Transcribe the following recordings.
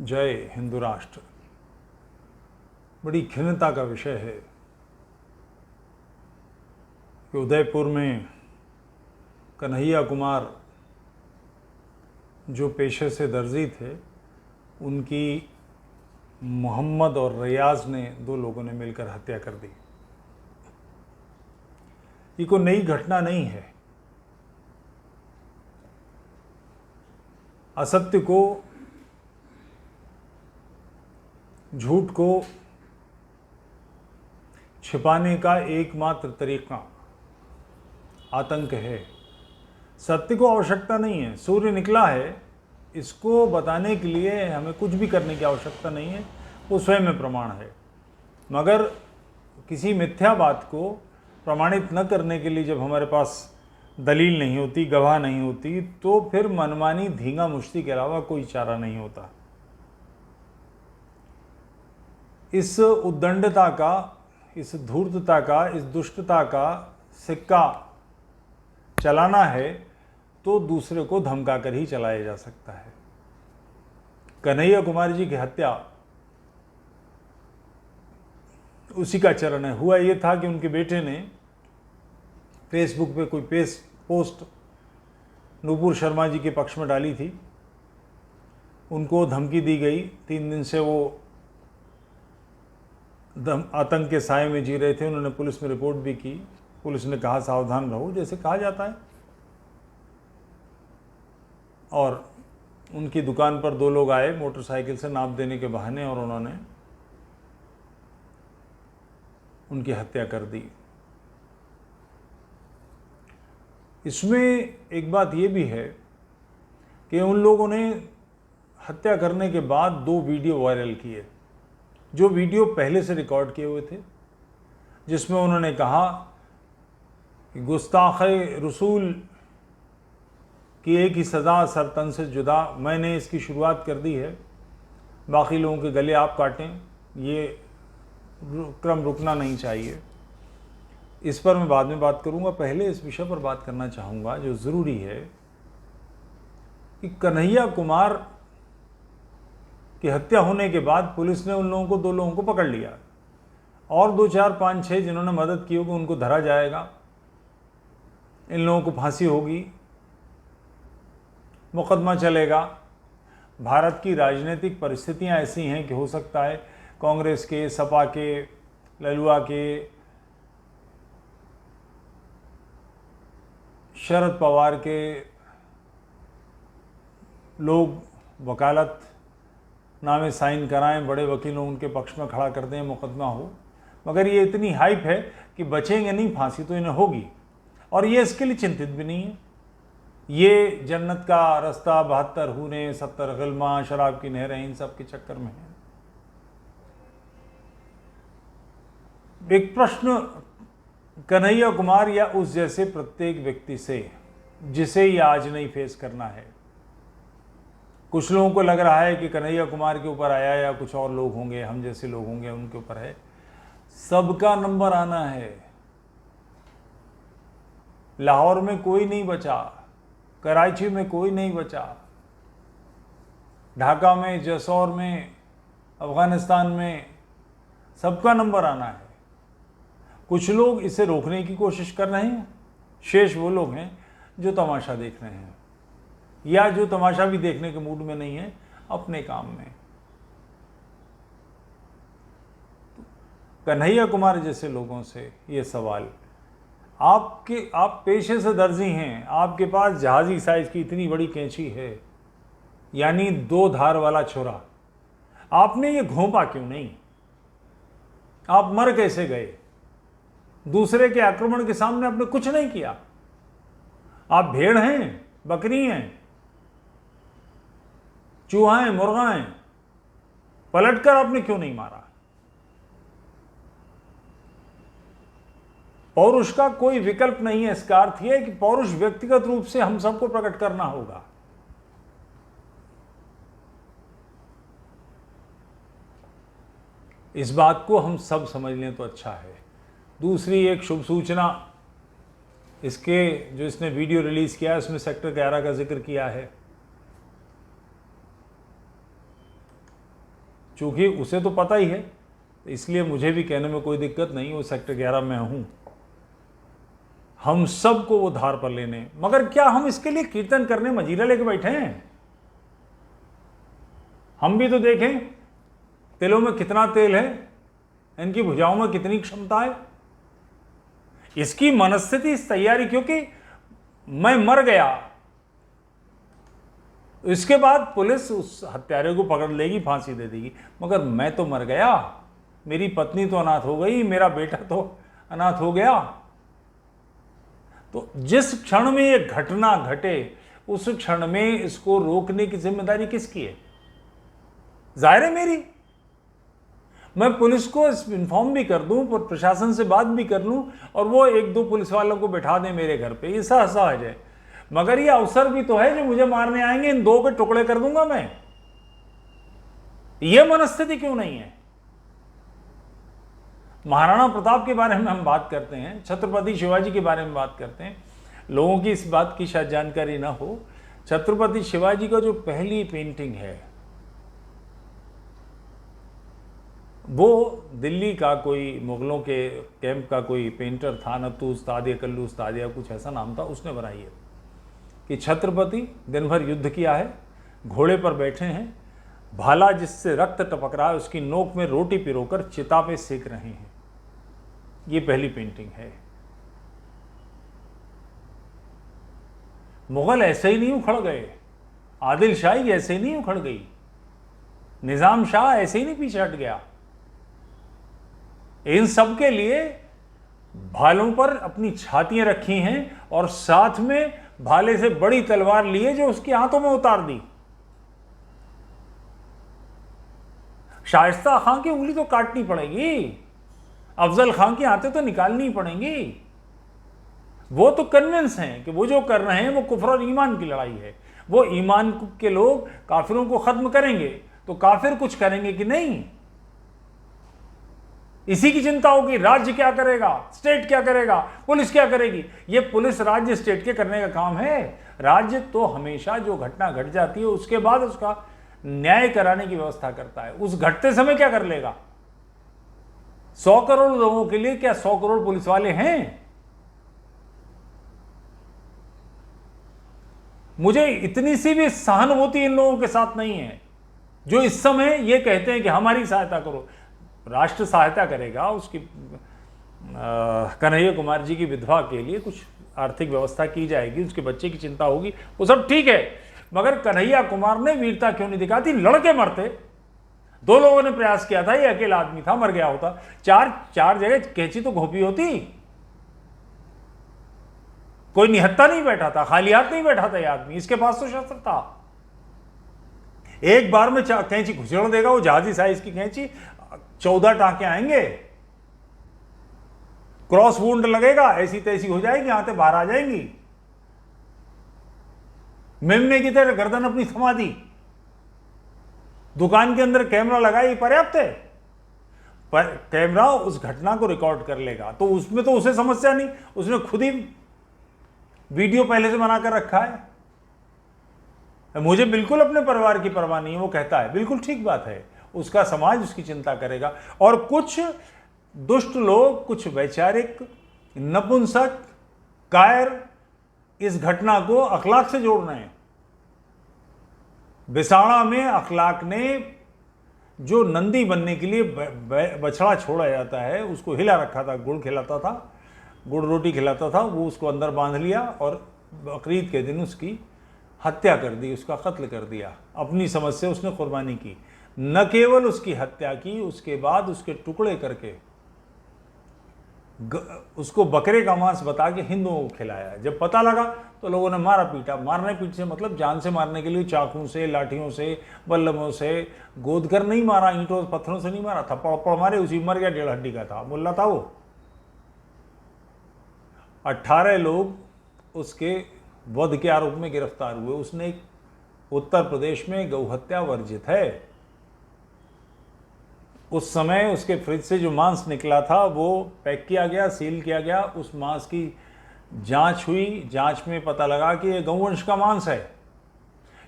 जय हिंदू राष्ट्र। बड़ी खिन्नता का विषय है कि उदयपुर में कन्हैया कुमार जो पेशे से दर्जी थे, उनकी मोहम्मद और रियाज ने, दो लोगों ने मिलकर हत्या कर दी। ये कोई नई घटना नहीं है। असत्य को, झूठ को छिपाने का एकमात्र तरीका आतंक है। सत्य को आवश्यकता नहीं है। सूर्य निकला है, इसको बताने के लिए हमें कुछ भी करने की आवश्यकता नहीं है, वो स्वयं में प्रमाण है। मगर किसी मिथ्या बात को प्रमाणित न करने के लिए जब हमारे पास दलील नहीं होती, गवाह नहीं होती, तो फिर मनमानी धींगा मुश्ती के अलावा कोई चारा नहीं होता। इस उद्दंडता का, इस धूर्तता का, इस दुष्टता का सिक्का चलाना है तो दूसरे को धमका कर ही चलाया जा सकता है। कन्हैया कुमार जी की हत्या उसी का चरण है। हुआ ये था कि उनके बेटे ने फेसबुक पे कोई पोस्ट नूपुर शर्मा जी के पक्ष में डाली थी। उनको धमकी दी गई। 3 दिन से वो आतंक के साए में जी रहे थे। उन्होंने पुलिस में रिपोर्ट भी की। पुलिस ने कहा सावधान रहो, जैसे कहा जाता है। और उनकी दुकान पर 2 लोग आए मोटरसाइकिल से नाप देने के बहाने, और उन्होंने उनकी हत्या कर दी। इसमें एक बात ये भी है कि उन लोगों ने हत्या करने के बाद 2 वीडियो वायरल किए, जो वीडियो पहले से रिकॉर्ड किए हुए थे, जिसमें उन्होंने कहा कि गुस्ताखे रसूल की एक ही सज़ा सर तन से जुदा, मैंने इसकी शुरुआत कर दी है, बाकी लोगों के गले आप काटें, ये क्रम रुकना नहीं चाहिए। इस पर मैं बाद में बात करूंगा। पहले इस विषय पर बात करना चाहूँगा जो ज़रूरी है कि कन्हैया कुमार की हत्या होने के बाद पुलिस ने उन लोगों को, 2 लोगों को पकड़ लिया, और 2, 4, 5, 6 जिन्होंने मदद की होगी उनको धरा जाएगा। इन लोगों को फांसी होगी, मुकदमा चलेगा। भारत की राजनीतिक परिस्थितियां ऐसी हैं कि हो सकता है कांग्रेस के, सपा के, ललुआ के, शरद पवार के लोग वकालत नामे साइन कराएं, बड़े वकीलों उनके पक्ष में खड़ा कर दें, मुकदमा हो। मगर ये इतनी हाइप है कि बचेंगे नहीं, फांसी तो इन्हें होगी। और ये इसके लिए चिंतित भी नहीं है। ये जन्नत का रास्ता, 72 हूरें, 70 गिल्मा, शराब की नहरें, इन सब के चक्कर में है। एक प्रश्न कन्हैया कुमार या उस जैसे प्रत्येक व्यक्ति से, जिसे ये आज नहीं फेस करना है। कुछ लोगों को लग रहा है कि कन्हैया कुमार के ऊपर आया, या कुछ और लोग होंगे, हम जैसे लोग होंगे, उनके ऊपर है। सबका नंबर आना है। लाहौर में कोई नहीं बचा, कराची में कोई नहीं बचा, ढाका में, जसौर में, अफगानिस्तान में, सबका नंबर आना है। कुछ लोग इसे रोकने की कोशिश कर रहे हैं, शेष वो लोग हैं जो तमाशा देख रहे हैं, या जो तमाशा भी देखने के मूड में नहीं है, अपने काम में। कन्हैया कुमार जैसे लोगों से ये सवाल, आप पेशे से दर्जी हैं, आपके पास जहाजी साइज की इतनी बड़ी कैंची है, यानी 2 धार वाला छुरा, आपने ये घोंपा क्यों नहीं? आप मर कैसे गए? दूसरे के आक्रमण के सामने आपने कुछ नहीं किया। आप भेड़ हैं, बकरी हैं, चूहा हैं, मुर्गा हैं, पलटकर आपने क्यों नहीं मारा? पौरुष का कोई विकल्प नहीं है। इसका अर्थ यह है कि पौरुष व्यक्तिगत रूप से हम सबको प्रकट करना होगा। इस बात को हम सब समझ लें तो अच्छा है। दूसरी एक शुभ सूचना, इसके जो इसने वीडियो रिलीज किया है उसमें सेक्टर 11 का जिक्र किया है। चूँकि उसे तो पता ही है, इसलिए मुझे भी कहने में कोई दिक्कत नहीं, वो सेक्टर 11 में हूँ, हम सबको वो धार पर लेने। मगर क्या हम इसके लिए कीर्तन करने मजीरा लेके बैठे हैं? हम भी तो देखें तिलों में कितना तेल है, इनकी भुजाओं में कितनी क्षमता है। इसकी मनस्थिति, इस तैयारी, क्योंकि मैं मर गया, इसके बाद पुलिस उस हत्यारे को पकड़ लेगी, फांसी दे देगी, मगर मैं तो मर गया, मेरी पत्नी तो अनाथ हो गई, मेरा बेटा तो अनाथ हो गया। तो जिस क्षण में ये घटना घटे उस क्षण में इसको रोकने की जिम्मेदारी किसकी है? जाहिर है मेरी। मैं पुलिस को इन्फॉर्म भी कर दूं, प्रशासन से बात भी कर लूं और वो 1-2 पुलिस वालों को बैठा दें मेरे घर पे, ये सहज है। मगर ये अवसर भी तो है जो मुझे मारने आएंगे, इन 2 के टुकड़े कर दूंगा मैं। ये मनस्थिति क्यों नहीं है? महाराणा प्रताप के बारे में हम बात करते हैं, छत्रपति शिवाजी के बारे में बात करते हैं, लोगों की इस बात की शायद जानकारी ना हो। छत्रपति शिवाजी का जो पहली पेंटिंग है वो दिल्ली का कोई मुगलों के कैंप का कोई पेंटर था, नत्तू उस्ताद या कल्लू उस्ताद या कुछ ऐसा नाम था, उसने बनाई है कि छत्रपति दिन भर युद्ध किया है, घोड़े पर बैठे हैं, भाला जिससे रक्त टपक रहा है उसकी नोक में रोटी पिरोकर चिता पे सेक रहे हैं। ये पहली पेंटिंग है। मुगल ऐसे ही नहीं उखड़ गए, आदिल शाही ऐसे ही नहीं उखड़ गई, निजाम शाह ऐसे ही नहीं पीछे हट गया। इन सब के लिए भालों पर अपनी छातियां रखी हैं और साथ में भाले से बड़ी तलवार लिए जो उसके हाथों में उतार दी। शाइस्ता खां की उंगली तो काटनी पड़ेगी, अफजल खां की आंतें तो निकालनी पड़ेंगी। वो तो कन्विंस हैं कि वो जो कर रहे हैं वो कुफ्र और ईमान की लड़ाई है। वो ईमान के लोग काफिरों को खत्म करेंगे तो काफिर कुछ करेंगे कि नहीं, इसी की चिंता होगी। राज्य क्या करेगा, स्टेट क्या करेगा, पुलिस क्या करेगी? ये पुलिस राज्य स्टेट के करने का काम है। राज्य तो हमेशा जो घटना घट जाती है उसके बाद उसका न्याय कराने की व्यवस्था करता है। उस घटते समय क्या कर लेगा? 100 करोड़ लोगों के लिए क्या 100 करोड़ पुलिस वाले हैं? मुझे इतनी सी भी सहानुभूति इन लोगों के साथ नहीं है जो इस समय ये कहते हैं कि हमारी सहायता करो। राष्ट्र सहायता करेगा, उसकी कन्हैया कुमार जी की विधवा के लिए कुछ आर्थिक व्यवस्था की जाएगी, उसके बच्चे की चिंता होगी, वो सब ठीक है। मगर कन्हैया कुमार ने वीरता क्यों नहीं दिखाती? लड़के मरते। 2 लोगों ने प्रयास किया था, ये अकेला आदमी था, मर गया होता। चार जगह कैंची तो घोंपी होती, कोई निहत्ता नहीं बैठा था, खाली हाथ नहीं बैठा था ये आदमी, इसके पास तो शस्त्र था। एक बार में कैंची घुसेड़ देगा, वो जहाजी साइज की कैंची, 14 टांके आएंगे, क्रॉस वुंड लगेगा, ऐसी तैसी हो जाएगी, आंतें बाहर आ जाएंगी। मेमने की तरह गर्दन अपनी थमा दी, दुकान के अंदर कैमरा लगाई, पर्याप्त है। पर कैमरा उस घटना को रिकॉर्ड कर लेगा तो उसमें तो उसे समस्या नहीं, उसने खुद ही वीडियो पहले से बनाकर रखा है। मुझे बिल्कुल अपने परिवार की परवाह नहीं है, वो कहता है, बिल्कुल ठीक बात है, उसका समाज उसकी चिंता करेगा। और कुछ दुष्ट लोग, कुछ वैचारिक नपुंसक कायर इस घटना को अखलाक से जोड़ रहे हैं। बिसाड़ा में अखलाक ने जो नंदी बनने के लिए बछड़ा छोड़ा जाता है उसको हिला रखा था, गुड़ खिलाता था, गुड़ रोटी खिलाता था, वो उसको अंदर बांध लिया और बकरीद के दिन उसकी हत्या कर दी, उसका कत्ल कर दिया। अपनी समझ से उसने कुर्बानी की। न केवल उसकी हत्या की, उसके बाद उसके टुकड़े करके उसको बकरे का मांस बता के हिंदुओं को खिलाया। जब पता लगा तो लोगों ने मारा पीटा। मारने पीट से मतलब जान से मारने के लिए चाकू से, लाठियों से, बल्लमों से गोद कर नहीं मारा, ईंटों पत्थरों से नहीं मारा, थप्पड़ मारे, उसी मर गया। 1.5 हड्डी का था, मुल्ला था वो। 18 लोग उसके वध के आरोप में गिरफ्तार हुए। उसने उत्तर प्रदेश में गौहत्या वर्जित है। उस समय उसके फ्रिज से जो मांस निकला था वो पैक किया गया, सील किया गया। उस मांस की जांच हुई, जांच में पता लगा कि ये गौवंश का मांस है,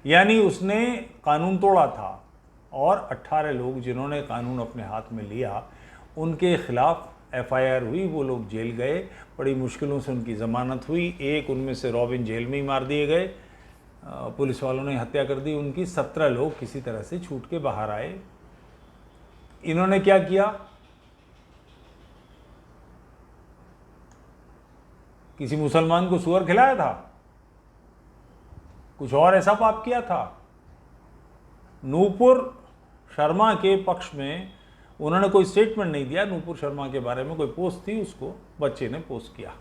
यानी उसने कानून तोड़ा था। और 18 लोग जिन्होंने कानून अपने हाथ में लिया उनके खिलाफ FIR हुई, वो लोग जेल गए, बड़ी मुश्किलों से उनकी ज़मानत हुई। एक उनमें से रॉबिन जेल में ही मार दिए गए, पुलिस वालों ने हत्या कर दी उनकी। 17 लोग किसी तरह से छूट के बाहर आए। इन्होंने क्या किया? किसी मुसलमान को सुअर खिलाया था? कुछ और ऐसा पाप किया था? नूपुर शर्मा के पक्ष में उन्होंने कोई स्टेटमेंट नहीं दिया। नूपुर शर्मा के बारे में कोई पोस्ट थी, उसको बच्चे ने पोस्ट किया।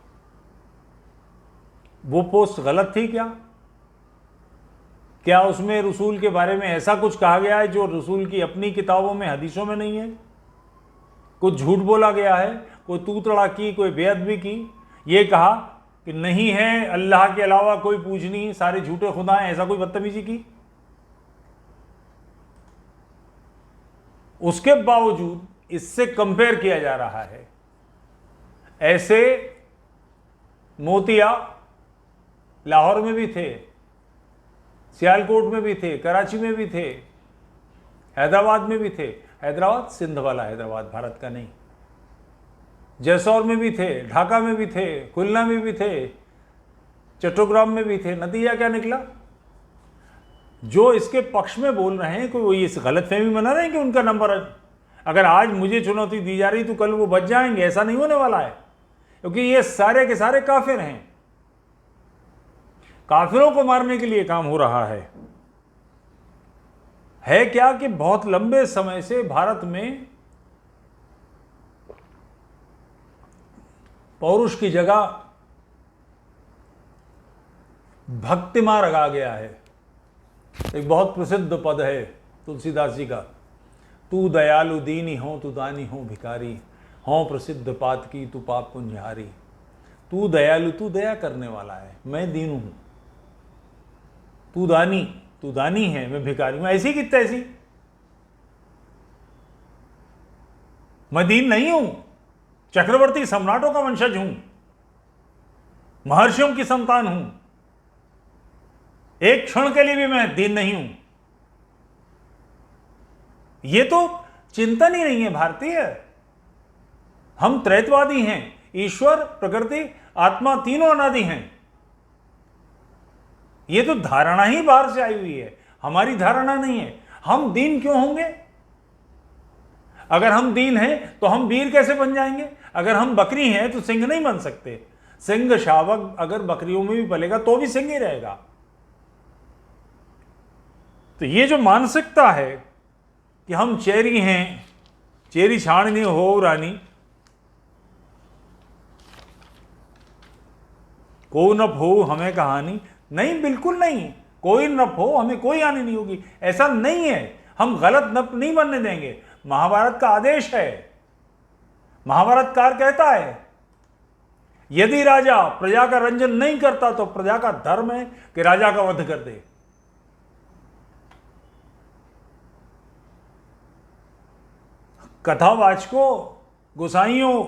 वो पोस्ट गलत थी क्या? क्या उसमें रसूल के बारे में ऐसा कुछ कहा गया है जो रसूल की अपनी किताबों में, हदीसों में नहीं है? कुछ झूठ बोला गया है, कोई तू तड़ा की, कोई बेअदबी की, ये कहा कि नहीं है अल्लाह के अलावा कोई पूजनी, सारे झूठे खुदा हैं, ऐसा कोई बदतमीजी की? उसके बावजूद इससे कंपेयर किया जा रहा है। ऐसे मोतिया लाहौर में भी थे, सियालकोट में भी थे, कराची में भी थे, हैदराबाद में भी थे। हैदराबाद सिंध वाला हैदराबाद, भारत का नहीं। जैसौर में भी थे, ढाका में भी थे, खुलना में भी थे, चट्टोग्राम में भी थे। नतीजा क्या निकला? जो इसके पक्ष में बोल रहे हैं, कोई वो इस गलतफहमी बना रहे हैं कि उनका नंबर, अगर आज मुझे चुनौती दी जा रही तो कल वो बच जाएंगे, ऐसा नहीं होने वाला है। क्योंकि ये सारे के सारे काफिर हैं। काफिरों को मारने के लिए काम हो रहा है क्या कि बहुत लंबे समय से भारत में पौरुष की जगह भक्तिमार रखा गया है। एक बहुत प्रसिद्ध पद है तुलसीदास जी का, तू दयालु दीनी हो, तू दानी हो भिखारी, हो प्रसिद्ध पात की तू पाप पुण्यहारी। तू दयालु, तू दया करने वाला है, मैं दीन हूं। तू दानी है, मैं भिखारी हूं। ऐसी की तैसी, मैं दीन नहीं हूं, चक्रवर्ती सम्राटों का वंशज हूं, महर्षियों की संतान हूं। एक क्षण के लिए भी मैं दीन नहीं हूं। ये तो चिंतन ही नहीं है भारतीय। हम त्रैतवादी हैं, ईश्वर, प्रकृति, आत्मा तीनों अनादि हैं। ये तो धारणा ही बाहर से आई हुई है, हमारी धारणा नहीं है। हम दीन क्यों होंगे? अगर हम दीन हैं तो हम वीर कैसे बन जाएंगे? अगर हम बकरी हैं तो सिंह नहीं बन सकते। सिंह शावक अगर बकरियों में भी पलेगा तो भी सिंह ही रहेगा। तो ये जो मानसिकता है कि हम चेरी हैं, चेरी छाणनी हो रानी, को न हो हमें कहानी, नहीं, बिल्कुल नहीं। कोई नफ हो, हमें कोई हानि नहीं होगी, ऐसा नहीं है। हम गलत नफ नहीं बनने देंगे। महाभारत का आदेश है, महाभारतकार कहता है यदि राजा प्रजा का रंजन नहीं करता तो प्रजा का धर्म है कि राजा का वध कर दे। कथावाचकों, गोसाइयों,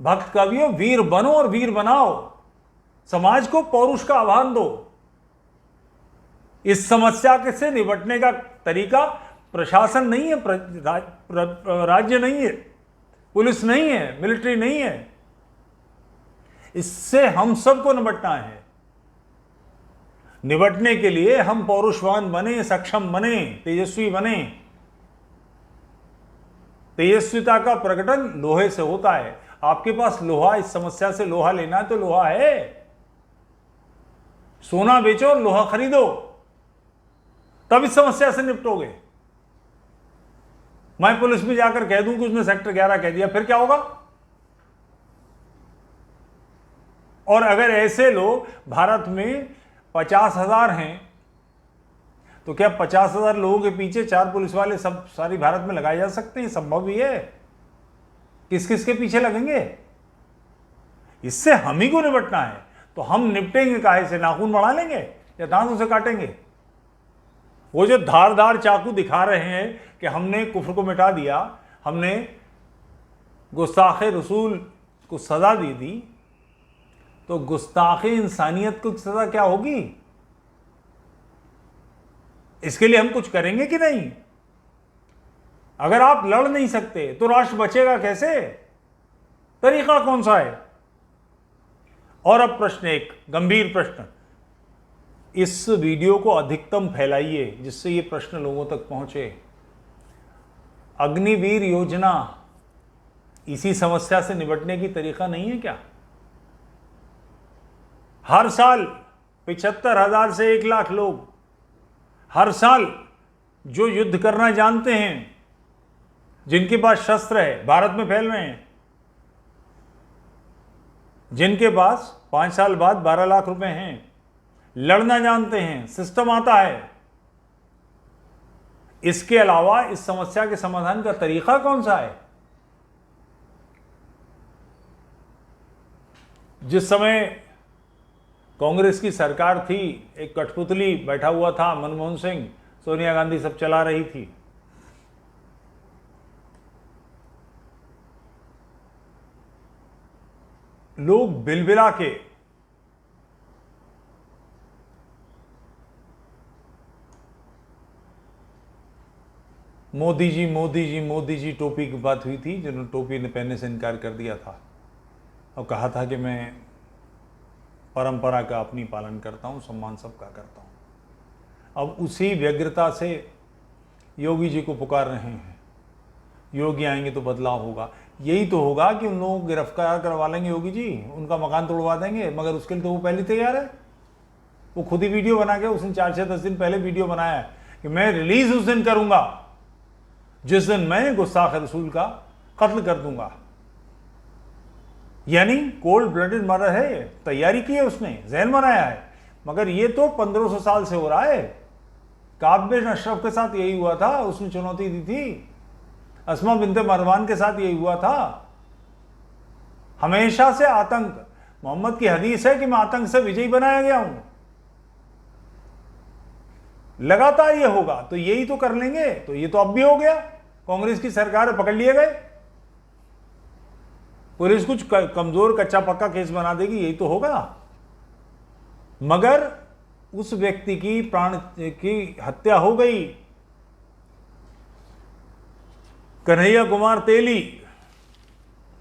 भक्त कवियों, वीर बनो और वीर बनाओ। समाज को पौरुष का आह्वान दो। इस समस्या से निपटने का तरीका प्रशासन नहीं है, राज्य नहीं है, पुलिस नहीं है, मिलिट्री नहीं है। इससे हम सबको निपटना है। निपटने के लिए हम पौरुषवान बने, सक्षम बने, तेजस्वी बने। तेजस्विता का प्रकटन लोहे से होता है। आपके पास लोहा, इस समस्या से लोहा लेना है तो लोहा है, सोना बेचो और लोहा खरीदो, तब इस समस्या से निपटोगे। मैं पुलिस में जाकर कह दूं कि उसने सेक्टर 11 कह दिया, फिर क्या होगा? और अगर ऐसे लोग भारत में 50,000 हैं तो क्या 50,000 लोगों के पीछे 4 पुलिस वाले सब सारी भारत में लगाए जा सकते हैं? संभव भी है। किस किस के पीछे लगेंगे? इससे हम ही को निपटना है। तो हम निपटेंगे काहे से? नाखून बढ़ा लेंगे या दांतों से काटेंगे? वो जो धारदार चाकू दिखा रहे हैं कि हमने कुफ्र को मिटा दिया, हमने गुस्ताखे रसूल को सजा दे दी, तो गुस्ताखे इंसानियत को सजा क्या होगी? इसके लिए हम कुछ करेंगे कि नहीं? अगर आप लड़ नहीं सकते तो राष्ट्र बचेगा कैसे? तरीका कौन सा है? और अब प्रश्न, एक गंभीर प्रश्न, इस वीडियो को अधिकतम फैलाइए जिससे ये प्रश्न लोगों तक पहुंचे। अग्निवीर योजना इसी समस्या से निपटने की तरीका नहीं है क्या? हर साल 75,000 से 1 लाख लोग हर साल जो युद्ध करना जानते हैं, जिनके पास शस्त्र है, भारत में फैल रहे हैं। जिनके पास 5 साल बाद 12 लाख रुपए हैं, लड़ना जानते हैं, सिस्टम आता है। इसके अलावा इस समस्या के समाधान का तरीका कौन सा है? जिस समय कांग्रेस की सरकार थी, एक कठपुतली बैठा हुआ था, मनमोहन सिंह, सोनिया गांधी सब चला रही थी। लोग बिलबिला के मोदी जी मोदी जी मोदी जी, टोपी की बात हुई थी, जिन्होंने टोपी ने पहनने से इनकार कर दिया था और कहा था कि मैं परंपरा का अपनी पालन करता हूं, सम्मान सबका करता हूं। अब उसी व्यग्रता से योगी जी को पुकार रहे हैं, योगी आएंगे तो बदलाव होगा। यही तो होगा कि उन लोगों को गिरफ्तार करवा लेंगे योगी जी, उनका मकान तोड़वा देंगे, मगर उसके लिए तो वो पहले तैयार है। वो खुद ही वीडियो बना के, उसने 4 से 10 दिन पहले वीडियो बनाया है कि मैं रिलीज उस दिन करूंगा जिस दिन मैं गुस्ताख रसूल का कत्ल कर दूंगा। यानी कोल्ड ब्लडेड मर्डर है, ये तैयारी की है उसने, जहन बनाया है। मगर ये तो 1500 साल से हो रहा है। काब बिन अशरफ के साथ यही हुआ था, उसने चुनौती दी थी। अस्मा बिनते मरवान के साथ यही हुआ था। हमेशा से आतंक, मोहम्मद की हदीस है कि मैं आतंक से विजयी बनाया गया हूं। लगातार ये होगा तो यही तो कर लेंगे। तो ये तो अब भी हो गया, कांग्रेस की सरकार पकड़ लिए गए, पुलिस कुछ कमजोर कच्चा पक्का केस बना देगी, यही तो होगा। मगर उस व्यक्ति की प्राण की हत्या हो गई। कन्हैया कुमार तेली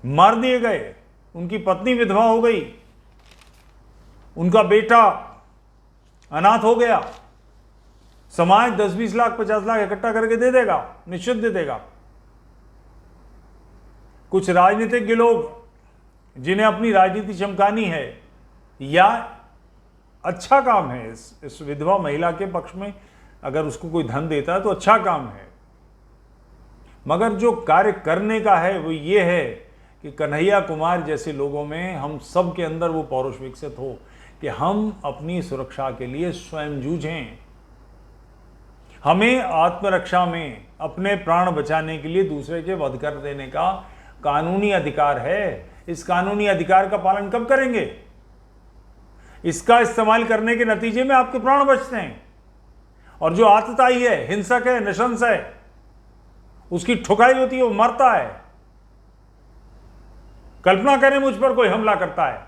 मार दिए गए, उनकी पत्नी विधवा हो गई, उनका बेटा अनाथ हो गया। समाज 10-20 लाख 50 लाख इकट्ठा करके दे देगा, निश्चित दे देगा। कुछ राजनीतिज्ञ लोग जिन्हें अपनी राजनीति चमकानी है या अच्छा काम है इस विधवा महिला के पक्ष में, अगर उसको कोई धन देता है तो अच्छा काम है। मगर जो कार्य करने का है वो ये है कि कन्हैया कुमार जैसे लोगों में, हम सब के अंदर वो पौरुष विकसित हो कि हम अपनी सुरक्षा के लिए स्वयं जूझें। हमें आत्मरक्षा में अपने प्राण बचाने के लिए दूसरे के वध कर देने का कानूनी अधिकार है। इस कानूनी अधिकार का पालन कब करेंगे? इसका इस्तेमाल करने के नतीजे में आपके प्राण बचते हैं। और जो आतताई है, हिंसक है, नृशंस है, उसकी ठुकाई होती है, वो मरता है। कल्पना करें मुझ पर कोई हमला करता है,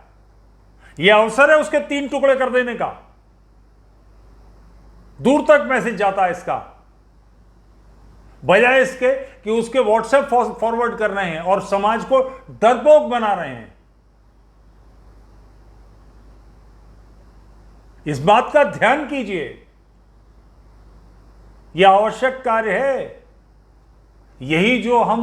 यह अवसर है उसके 3 टुकड़े कर देने का। दूर तक मैसेज जाता है इसका, बजाय इसके कि उसके व्हाट्सएप फॉरवर्ड कर रहे हैं और समाज को डरपोक बना रहे हैं। इस बात का ध्यान कीजिए, यह आवश्यक कार्य है। यही जो हम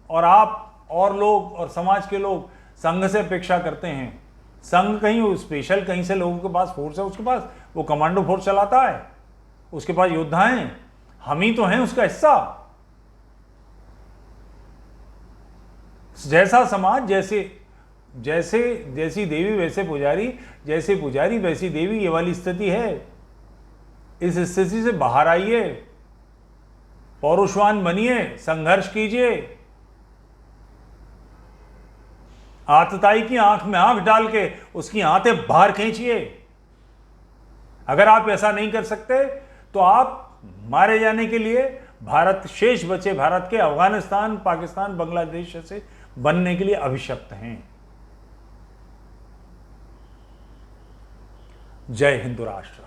और आप और लोग और समाज के लोग संघ से अपेक्षा करते हैं। संघ कहीं स्पेशल कहीं से लोगों के पास फोर्स है, उसके पास वो कमांडो फोर्स चलाता है, उसके पास योद्धा हैं, हम ही तो हैं उसका हिस्सा। जैसा समाज, जैसी देवी वैसे पुजारी, जैसे पुजारी वैसी देवी, ये वाली स्थिति है। इस स्थिति से बाहर आइए, पौरुषवान बनिए, संघर्ष कीजिए, आतताई की आंख में आंख डाल के उसकी आंतें बाहर खींचिए। अगर आप ऐसा नहीं कर सकते तो आप मारे जाने के लिए भारत, शेष बचे भारत के अफगानिस्तान, पाकिस्तान, बांग्लादेश से बनने के लिए अभिशप्त हैं। जय हिंद राष्ट्र।